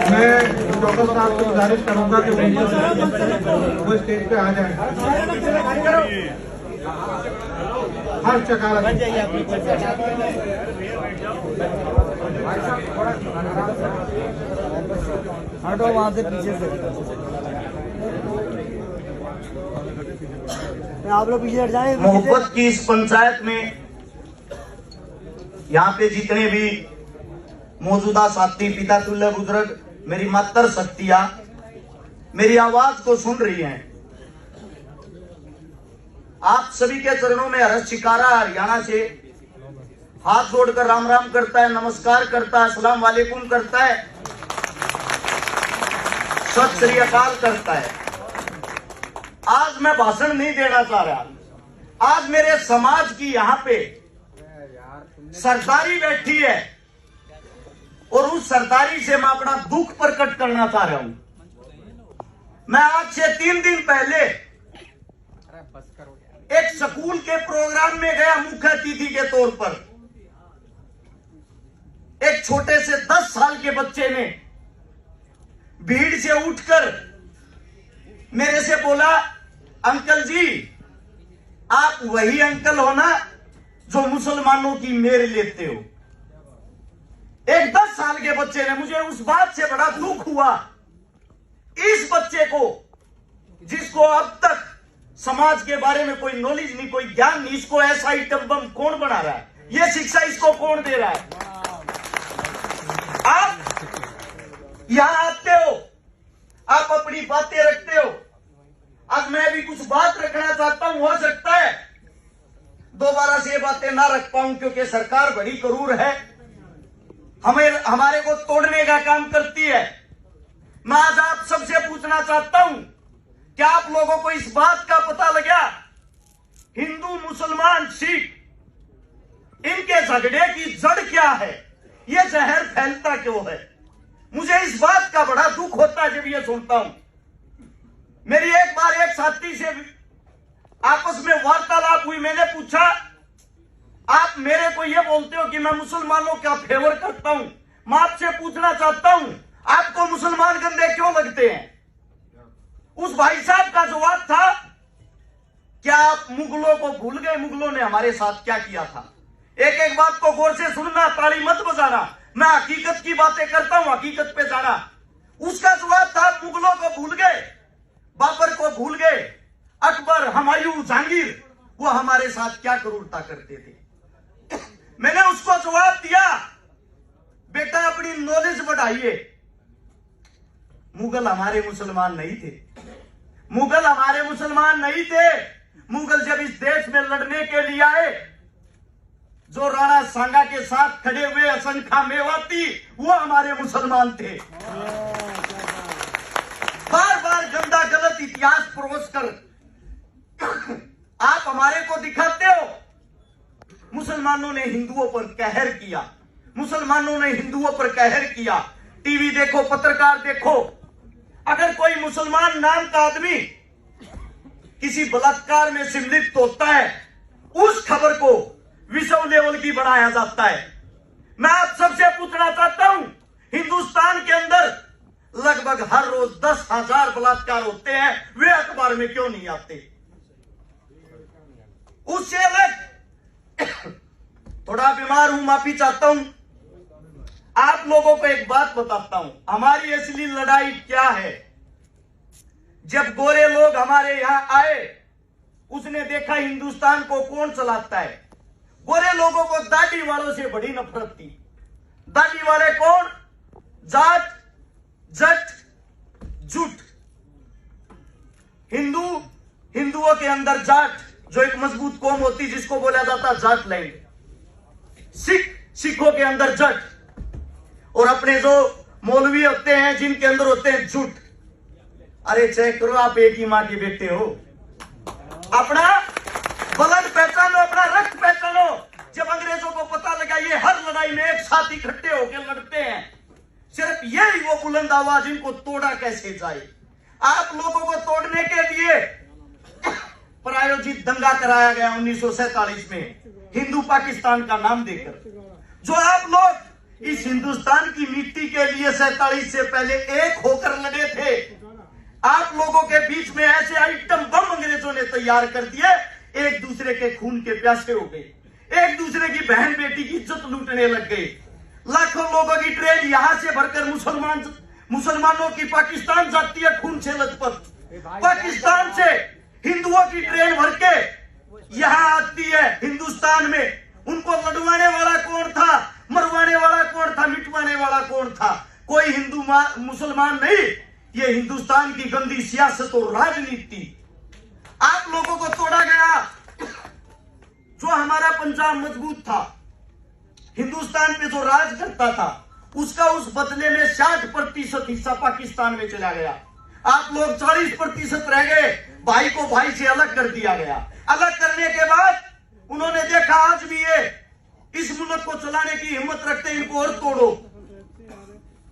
मैं डॉक्टर साहब को गुजारिश करूंगा कि वो स्टेज पे आ जाए। हर चकार हटो वहां से, पीछे से आप लोग पीछे हट जाए। मोहब्बत की इस पंचायत में यहाँ पे जितने भी मौजूदा साथी, पिता तुल्य बुजुर्ग, मेरी मातर शक्तियां मेरी आवाज को सुन रही हैं, आप सभी के चरणों में हर्ष शिकारा हरियाणा से हाथ जोड़कर राम राम करता है, नमस्कार करता है, अस्सलाम वालेकुम करता है, सत श्री अकाल करता है। आज मैं भाषण नहीं देना चाह रहा, आज मेरे समाज की यहाँ पे सरदारी बैठी है और उस सरदारी से मैं अपना दुख प्रकट करना चाह रहा हूं। मैं आज से 3 दिन पहले एक स्कूल के प्रोग्राम में गया मुख्य अतिथि के तौर पर। एक छोटे से 10 साल के बच्चे ने भीड़ से उठकर मेरे से बोला, अंकल जी आप वही अंकल हो ना जो मुसलमानों की मेर लेते हो। एक 10 साल के बच्चे ने, मुझे उस बात से बड़ा दुख हुआ। इस बच्चे को, जिसको अब तक समाज के बारे में कोई नॉलेज नहीं, कोई ज्ञान नहीं, इसको ऐसा आइटम बम कौन बना रहा है, ये शिक्षा इसको कौन दे रहा है? आप यहां आते हो, आप अपनी बातें रखते हो। आज मैं भी कुछ बात रखना चाहता हूं, हो सकता है दोबारा से ये बातें ना रख पाऊं क्योंकि सरकार बड़ी क्रूर है, हमारे को तोड़ने का काम करती है। मैं आज आप सबसे पूछना चाहता हूं, क्या आप लोगों को इस बात का पता लगा, हिंदू मुसलमान सिख इनके झगड़े की जड़ क्या है, ये जहर फैलता क्यों है? मुझे इस बात का बड़ा दुख होता है जब ये सुनता हूं। मेरी एक बार एक साथी से आपस में वार्तालाप हुई, मैंने पूछा आप मेरे को ये बोलते हो कि मैं मुसलमानों का फेवर करता हूं, मैं आपसे पूछना चाहता हूं आपको मुसलमान गंदे क्यों लगते हैं? उस भाई साहब का जवाब था, क्या आप मुगलों को भूल गए? मुगलों ने हमारे साथ क्या किया था? एक एक बात को गौर से सुनना, ताली मत बजाना, मैं हकीकत की बातें करता हूं, हकीकत पे जाना। उसका जवाब था, मुगलों को भूल गए, बाबर को भूल गए, अकबर, हुमायूं, जहांगीर, वो हमारे साथ क्या क्रूरता करते थे। मैंने उसको जवाब दिया, बेटा अपनी नॉलेज बढ़ाइए। मुगल हमारे मुसलमान नहीं थे, मुगल हमारे मुसलमान नहीं थे। मुगल जब इस देश में लड़ने के लिए आए, जो राणा सांगा के साथ खड़े हुए असंख्या मेवाती, वो हमारे मुसलमान थे। बार बार गंदा गलत इतिहास परोस कर आप हमारे को दिखाते हो। मुसलमानों ने हिंदुओं पर कहर किया, मुसलमानों ने हिंदुओं पर कहर किया। टीवी देखो, पत्रकार देखो, अगर कोई मुसलमान नाम का आदमी किसी बलात्कार में सम्मिलित होता है, उस खबर को विश्व लेवल की बनाया जाता है। मैं आप सबसे पूछना चाहता हूं, हिंदुस्तान के अंदर लगभग हर रोज 10,000 बलात्कार होते हैं, वे अखबार में क्यों नहीं आते? उससे अलग थोड़ा बीमार हूं, माफी चाहता हूं। आप लोगों को एक बात बताता हूं, हमारी असली लड़ाई क्या है। जब गोरे लोग हमारे यहां आए, उसने देखा हिंदुस्तान को कौन चलाता है। गोरे लोगों को दाढ़ी वालों से बड़ी नफरत थी। दाढ़ी वाले कौन? जाट, जट, जुट। हिंदुओं के अंदर जाट, जो एक मजबूत कौम होती जिसको बोला जाता जाट लैंड। सिखों के अंदर जट, और अपने जो मौलवी होते हैं जिनके अंदर होते हैं जुट। अरे चेक करो, आप एक ही मां के बेटे हो। अपना ब्लड पहचानो, अपना रक्त पहचानो। जब अंग्रेजों को पता लगा ये हर लड़ाई में एक साथ इकट्ठे होकर लड़ते हैं, सिर्फ यही वो बुलंद आवाज, इनको तोड़ा कैसे जाए। आप लोगों को तोड़ने के लिए प्रायोजित दंगा कराया गया 1947 में, हिंदू पाकिस्तान का नाम देकर। जो आप लोग इस हिंदुस्तान की मिट्टी के लिए 47 से पहले एक होकर लड़े थे। आप लोगों के बीच में ऐसे आइटम बम अंग्रेजों ने तैयार कर दिए, एक दूसरे के खून के प्यासे हो गए, एक दूसरे की बहन बेटी की इज्जत लूटने लग गए। लाखों लोगों की ट्रेन यहां से भरकर मुसलमानों की पाकिस्तान जाती है खून से लथपथ। पाकिस्तान से हिंदुओं की ट्रेन भर के यहां आती है हिंदुस्तान में। उनको लड़वाने वाला कौन था, मरवाने वाला कौन था, मिटवाने वाला कौन था? कोई हिंदू मुसलमान नहीं, ये हिंदुस्तान की गंदी सियासत और राजनीति। आप लोगों को तोड़ा गया। जो हमारा पंजाब मजबूत था, हिंदुस्तान पे जो राज करता था, उसका उस बदले में 60% हिस्सा पाकिस्तान में चला गया। आप लोग 40% रह गए। भाई को भाई से अलग कर दिया गया। अलग करने के बाद उन्होंने देखा आज भी ये इस मुल्क को चलाने की हिम्मत रखते, इनको और तोड़ो।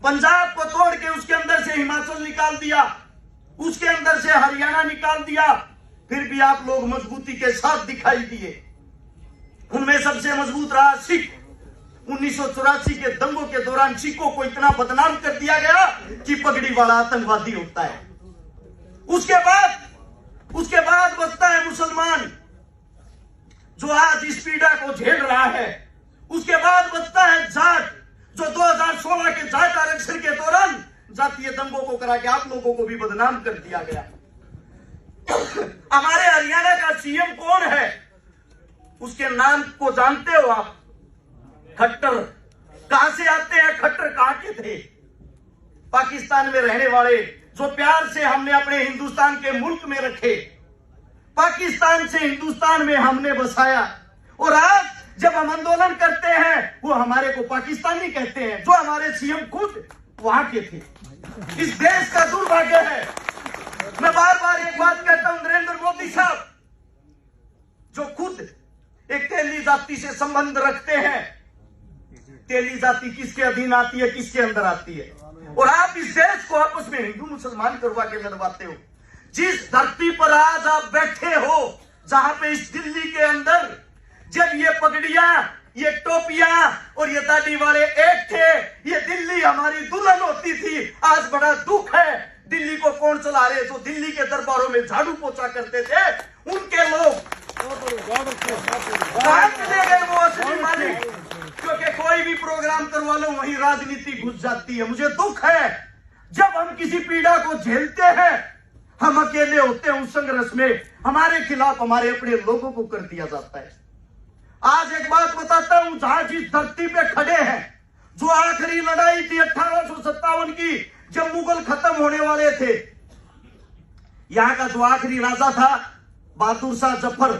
पंजाब को तोड़ के उसके अंदर से हिमाचल निकाल दिया, उसके अंदर से हरियाणा निकाल दिया। फिर भी आप लोग मजबूती के साथ दिखाई दिए। उनमें सबसे मजबूत रहा सिख। 1984 के दंगों के दौरान सिखों को इतना बदनाम कर दिया गया कि पगड़ी वाला आतंकवादी होता है। उसके बाद बचता है मुसलमान, जो आज इस पीड़ा को झेल रहा है। उसके बाद बचता है जाट, जो 2016 के जाट आरक्षण के दौरान जातीय दंगों को करा के आप लोगों को भी बदनाम कर दिया गया। हमारे हरियाणा का सीएम कौन है? उसके नाम को जानते हो आप? खट्टर। कहां से आते हैं खट्टर? कहां के थे? पाकिस्तान में रहने वाले, जो प्यार से हमने अपने हिंदुस्तान के मुल्क में रखे, पाकिस्तान से हिंदुस्तान में हमने बसाया। और आज जब हम आंदोलन करते हैं, वो हमारे को पाकिस्तानी कहते हैं, जो हमारे सीएम खुद वहां के थे। इस देश का दुर्भाग्य है। मैं बार बार एक बात कहता हूं, नरेंद्र मोदी साहब, जो खुद एक तेली जाति से संबंध रखते हैं, तेली जाति किसके अधीन आती है, किसके अंदर आती है? और आप इस देश को आपस में हिंदू मुसलमान करवा के लड़वाते हो। जिस धरती पर आज आप बैठे हो, जहां पे इस दिल्ली के अंदर जब ये पगड़ियां, ये टोपियां और ये दाढ़ी वाले एक थे, ये दिल्ली हमारी दुल्हन होती थी। आज बड़ा दुख है, दिल्ली को कौन चला रहे? जो दिल्ली के दरबारों में झाड़ू पोछा करते थे, उनके लोग कहां चले गए वो असली मालिक? क्योंकि कोई भी प्रोग्राम करवा लो, वहीं राजनीति घुस जाती है। मुझे दुख है, जब हम किसी पीड़ा को झेलते हैं, हम अकेले होते हैं उस संघर्ष में, हमारे खिलाफ हमारे अपने लोगों को कर दिया जाता है। आज एक बात बताता हूं, जहां जिस धरती पे खड़े हैं, जो आखिरी लड़ाई थी 1857 की, जब मुगल खत्म होने वाले थे, यहां का जो आखिरी राजा था बहादुर शाह जफर,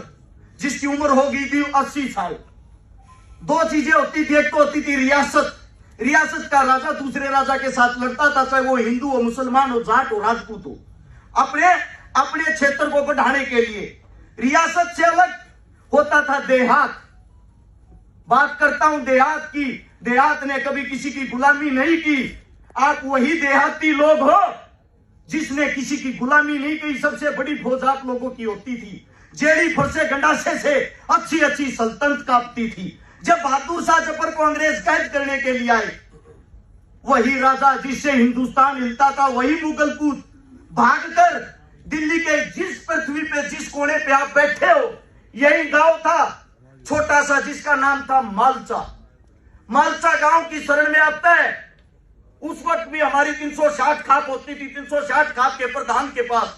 जिसकी उम्र हो गई थी 80 साल। दो चीजें होती थी, एक तो होती थी रियासत। रियासत का राजा दूसरे राजा के साथ लड़ता था, चाहे वो हिंदू हो, मुसलमान हो, जाट हो, राजपूत हो, अपने क्षेत्र को बढ़ाने के लिए। रियासत से अलग होता था देहात। बात करता हूं देहात की। देहात ने कभी किसी की गुलामी नहीं की। आप वही देहाती लोग हो जिसने किसी की गुलामी नहीं की। सबसे बड़ी फौज आप लोगों की होती थी। जेड़ी फरसे गंडासे से अच्छी अच्छी सल्तनत कांपती थी। जब बहादुर शाह जफर को अंग्रेज कैद करने के लिए आए, वही राजा जिससे हिंदुस्तान हिलता था, वही मुगल पूत भागकर दिल्ली के जिस पृथ्वी पे, जिस कोने पे आप बैठे हो, यही गांव था छोटा सा, जिसका नाम था मालचा। मालचा गांव की शरण में आता है। उस वक्त भी हमारी 360 खाप होती थी, 360 खाप के प्रधान के पास।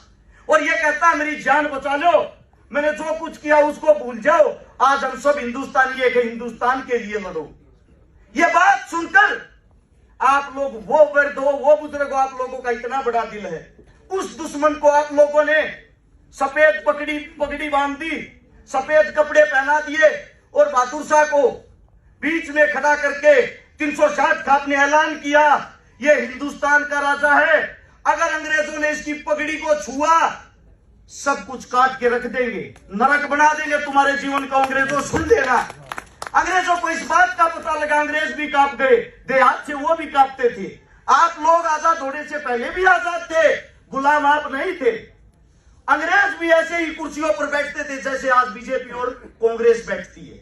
और ये कहता मेरी जान बचा लो, मैंने जो कुछ किया उसको भूल जाओ, आज हम सब हिंदुस्तानी एक हिंदुस्तान के लिए लड़ो। ये बात सुनकर आप लोग, वो वर्द हो, वो बुजुर्ग हो, आप लोगों का इतना बड़ा दिल है। उस दुश्मन को आप लोगों ने सफेद पगड़ी बांध दी, सफेद कपड़े पहना दिए और बहादुर शाह को बीच में खड़ा करके 360 खाप ने ऐलान किया, ये हिंदुस्तान का राजा है। अगर अंग्रेजों ने इसकी पगड़ी को छुआ, सब कुछ काट के रख देंगे, नरक बना देंगे तुम्हारे जीवन को। अंग्रेजों सुन लेना। अंग्रेजों को इस बात का पता लगा, अंग्रेज भी कांप गए, देहात से वो भी कांपते थे। आप लोग आजाद होने से पहले भी आजाद थे, गुलाम आप नहीं थे। अंग्रेज भी ऐसे ही कुर्सियों पर बैठते थे जैसे आज बीजेपी और कांग्रेस बैठती है।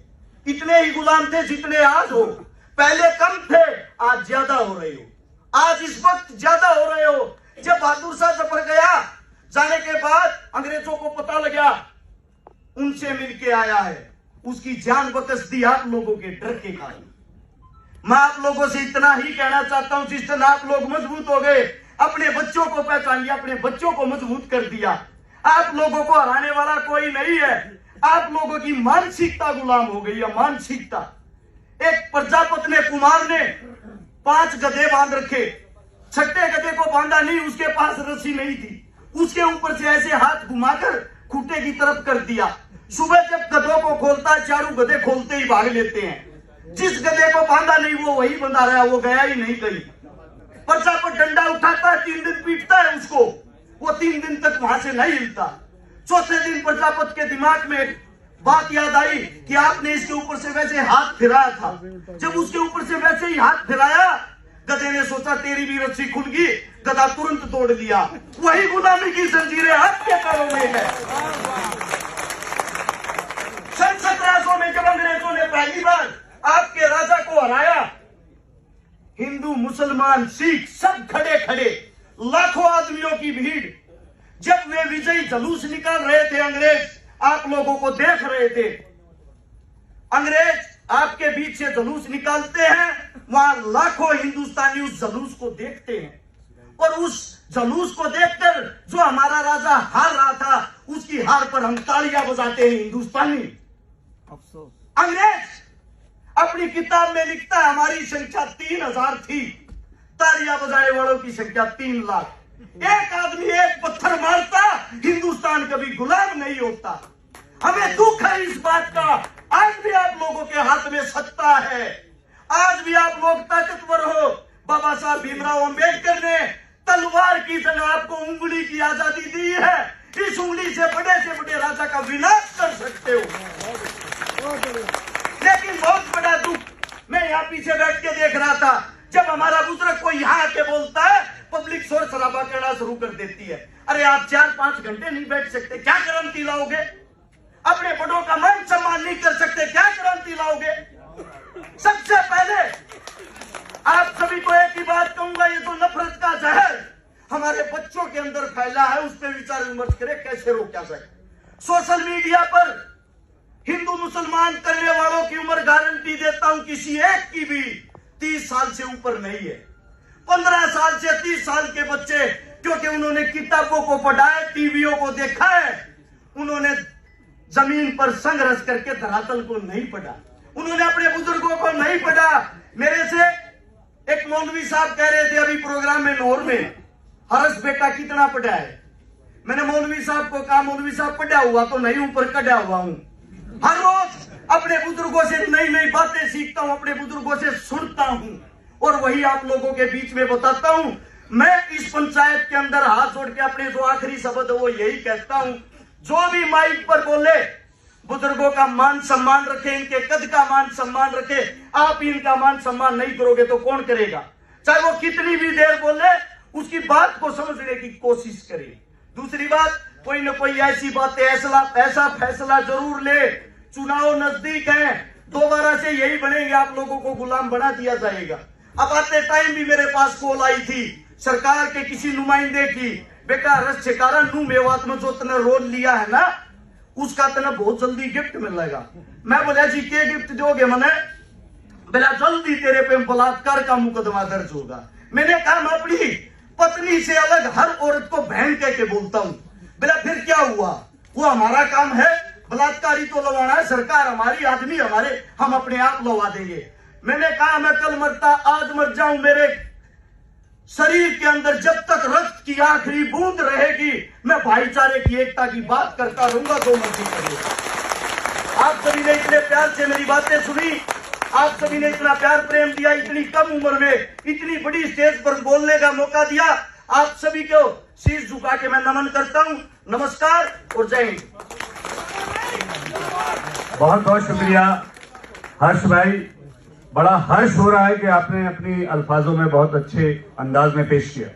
इतने ही गुलाम थे जितने आज हो, पहले कम थे। आज ज्यादा हो रहे हो। आज इस वक्त ज्यादा हो रहे हो। जब बहादुर शाह जफर गया, जाने के बाद अंग्रेजों को पता लगा, उनसे मिलके आया है, उसकी जान बकस दी आप लोगों के डर के कारण। मैं आप लोगों से इतना ही कहना चाहता हूं, जिस तरह आप लोग मजबूत हो गए, अपने बच्चों को पहचान लिया, अपने बच्चों को मजबूत कर दिया। आप लोगों को हराने वाला कोई नहीं है। आप लोगों की मानसिकता गुलाम हो गई है, मानसिकता। एक प्रजापति ने, कुमार ने 5 गधे बांध रखे, छठे गधे को बांधा नहीं, उसके पास रस्सी नहीं थी, उसके ऊपर से ऐसे हाथ घुमाकर खूंटे की तरफ कर दिया। सुबह जब गधों को खोलता है, चारों गधे खोलते ही भाग लेते हैं। जिस गधे को बांधा नहीं वो वही बंधा रहा, वो गया ही नहीं कहीं। प्रजापति डंडा उठाता है, 3 दिन पीटता है उसको, वो 3 दिन तक वहां से नहीं हिलता। चौथे दिन प्रजापति के दिमाग में बात याद आई कि आपने इसके ऊपर से वैसे हाथ फिराया था। जब उसके ऊपर से वैसे ही हाथ फिराया, गधे ने सोचा तेरी भी रस्सी खुल गई, गधा तुरंत तोड़ लिया। वही गुलामी की जंजीरें आपके पैरों में है। सन 1700 में जब अंग्रेजों ने पहली बार आपके राजा को हराया, हिंदू, मुसलमान, सिख सब खड़े खड़े, लाखों आदमियों की भीड़, जब वे विजयी जुलूस निकाल रहे थे, अंग्रेज आप लोगों को देख रहे थे। अंग्रेज आपके बीच से जुलूस निकालते हैं, वहां लाखों हिंदुस्तानी उस जुलूस को देखते हैं, और उस जुलूस को देखकर जो हमारा राजा हार रहा था, उसकी हार पर हम तालियां बजाते हैं हिंदुस्तानी। अफसोस अंग्रेज अपनी किताब में लिखता है हमारी संख्या 3000 थी, तालियां बजाने वालों की संख्या 3 लाख। एक आदमी एक पत्थर मारता, हिंदुस्तान कभी गुलाम नहीं होता। हमें दुख है इस बात का। आज भी आप लोगों के हाथ में सत्ता है, आज भी आप लोग ताकतवर हो। बाबा साहब भीमराव अंबेडकर ने तलवार की जगह आपको उंगली की आजादी दी है। इस उंगली से बड़े राजा का विनाश कर सकते हो। लेकिन बहुत बड़ा दुख, मैं यहाँ पीछे बैठ के देख रहा था, जब हमारा बुजुर्ग कोई यहाँ आके बोलता है, पब्लिक शोर शराबा करना शुरू कर देती है। अरे आप 4-5 घंटे नहीं बैठ सकते, क्या क्रांति लाओगे? अपने बड़ों का मान सम्मान नहीं कर सकते, क्या क्रांति लाओगे? सबसे पहले आप सभी को एक ही बात कहूंगा, ये तो नफरत का जहर हमारे बच्चों के अंदर फैला है, उस पर विचार विमर्श करें कैसे रोका जाए। सोशल मीडिया पर हिंदू मुसलमान करने वालों की उम्र गारंटी देता हूं किसी एक की भी 30 साल से ऊपर नहीं है। 15 साल से 30 साल के बच्चे, क्योंकि उन्होंने किताबों को पढ़ा है, टीवियों को देखा है, उन्होंने जमीन पर संघर्ष करके धरातल को नहीं पढ़ा, उन्होंने अपने बुजुर्गों को नहीं पढ़ा। मेरे से एक मौलवी साहब कह रहे थे अभी प्रोग्राम में लाहौर में, हर्ष बेटा कितना पढ़ा है? मैंने मौलवी साहब को कहा, मौलवी साहब पढ़ा हुआ तो नहीं, ऊपर कढ़ा हुआ हूं। हर रोज अपने बुजुर्गों से नई नई बातें सीखता हूं, अपने बुजुर्गों से सुनता हूं, और वही आप लोगों के बीच में बताता हूं। मैं इस पंचायत के अंदर हाथ जोड़ के अपने जो आखिरी शब्द है वो यही कहता हूं, जो भी माइक पर बोले, बुजुर्गों का मान सम्मान रखे, इनके कद का मान सम्मान रखे। आप इनका मान सम्मान नहीं करोगे तो कौन करेगा? चाहे वो कितनी भी देर बोले, उसकी बात को समझने की कोशिश करें। दूसरी बात, कोई न कोई ऐसी बातें, ऐसा फैसला जरूर ले। चुनाव नजदीक है, दोबारा से यही बनेंगे, आप लोगों को गुलाम बना दिया जाएगा। अब आते टाइम भी मेरे पास कॉल आई थी सरकार के किसी नुमाइंदे की, बेटा रस शिकारा नू मेवात में जो तने रोल लिया है ना, उसका तने बहुत जल्दी गिफ्ट मिलेगा। मैं बोला जी क्या गिफ्ट दोगे? मैंने बोला जल्दी तेरे पे बलात्कार का मुकदमा दर्ज होगा। मैंने कहा मैं अपनी पत्नी से अलग हर औरत को बहन कह के बोलता हूँ। बोला फिर क्या हुआ? वो हमारा काम है, बलात्कारी तो लवाना है, सरकार हमारी, आदमी हमारे, हम अपने आप लवा देंगे। मैंने कहा मैं कल मरता आज मर जाऊं, मेरे शरीर के अंदर जब तक रक्त की आखिरी बूंद रहेगी, मैं भाईचारे की एकता की बात करता रहूंगा, जो मर्जी करिए। आप सभी ने इतने प्यार से मेरी बातें सुनी, आप सभी ने इतना प्यार प्रेम दिया, इतनी कम उम्र में इतनी बड़ी स्टेज पर बोलने का मौका दिया। आप सभी को शीश झुका के मैं नमन करता हूं। नमस्कार और जय हिंद। बहुत बहुत शुक्रिया हर्ष भाई। बड़ा हर्ष हो रहा है कि आपने अपनी अल्फाजों में बहुत अच्छे अंदाज में पेश किया।